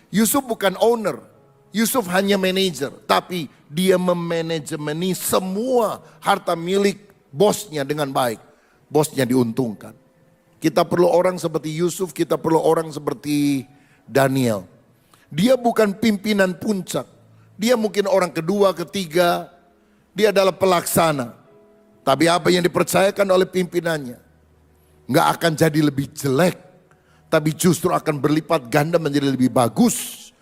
Yusuf bukan owner, Yusuf hanya manajer, tapi dia memanajemeni semua harta milik bosnya dengan baik. Bosnya diuntungkan. Kita perlu orang seperti Yusuf, kita perlu orang seperti Daniel. Dia bukan pimpinan puncak, dia mungkin orang kedua, ketiga, dia adalah pelaksana. Tapi apa yang dipercayakan oleh pimpinannya nggak akan jadi lebih jelek, tapi justru akan berlipat ganda menjadi lebih bagus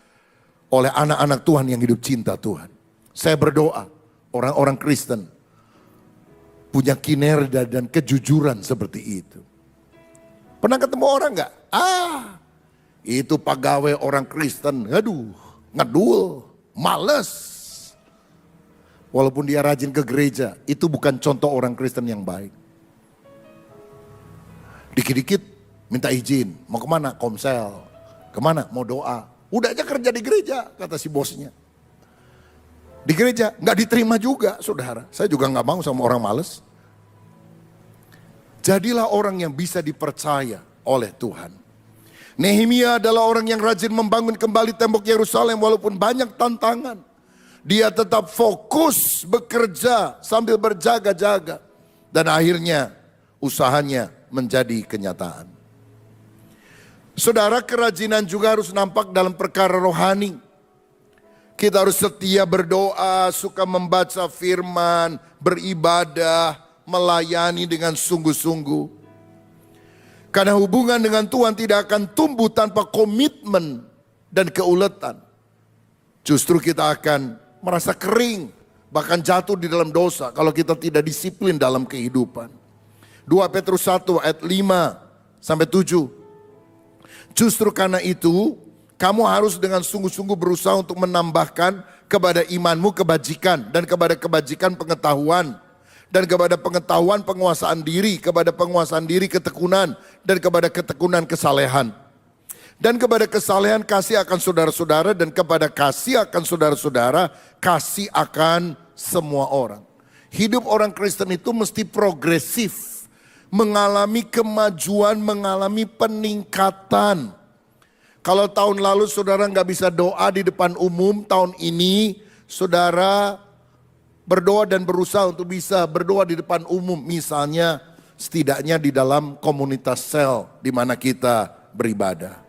oleh anak-anak Tuhan yang hidup cinta Tuhan. Saya berdoa orang-orang Kristen punya kinerja dan kejujuran seperti itu. Pernah ketemu orang nggak? Itu pegawai orang Kristen, aduh, ngedul, males. Walaupun dia rajin ke gereja, itu bukan contoh orang Kristen yang baik. Dikit-dikit minta izin, mau kemana? Komsel. Kemana? Mau doa. Udah aja kerja di gereja, kata si bosnya. Di gereja nggak diterima juga, saudara. Saya juga nggak mau sama orang males. Jadilah orang yang bisa dipercaya oleh Tuhan. Nehemia adalah orang yang rajin membangun kembali tembok Yerusalem walaupun banyak tantangan. Dia tetap fokus bekerja sambil berjaga-jaga. Dan akhirnya usahanya menjadi kenyataan. Saudara, kerajinan juga harus nampak dalam perkara rohani. Kita harus setia berdoa, suka membaca firman, beribadah, melayani dengan sungguh-sungguh. Karena hubungan dengan Tuhan tidak akan tumbuh tanpa komitmen dan keuletan. Justru kita akan merasa kering, bahkan jatuh di dalam dosa kalau kita tidak disiplin dalam kehidupan. 2 Petrus 1 ayat 5 sampai 7. Justru karena itu, kamu harus dengan sungguh-sungguh berusaha untuk menambahkan kepada imanmu kebajikan, dan kepada kebajikan pengetahuan, dan kepada pengetahuan penguasaan diri, kepada penguasaan diri ketekunan, dan kepada ketekunan kesalehan. Dan kepada kesalehan kasih akan saudara-saudara, dan kepada kasih akan saudara-saudara, kasih akan semua orang. Hidup orang Kristen itu mesti progresif, mengalami kemajuan, mengalami peningkatan. Kalau tahun lalu saudara nggak bisa doa di depan umum, tahun ini saudara berdoa dan berusaha untuk bisa berdoa di depan umum. Misalnya setidaknya di dalam komunitas sel di mana kita beribadah.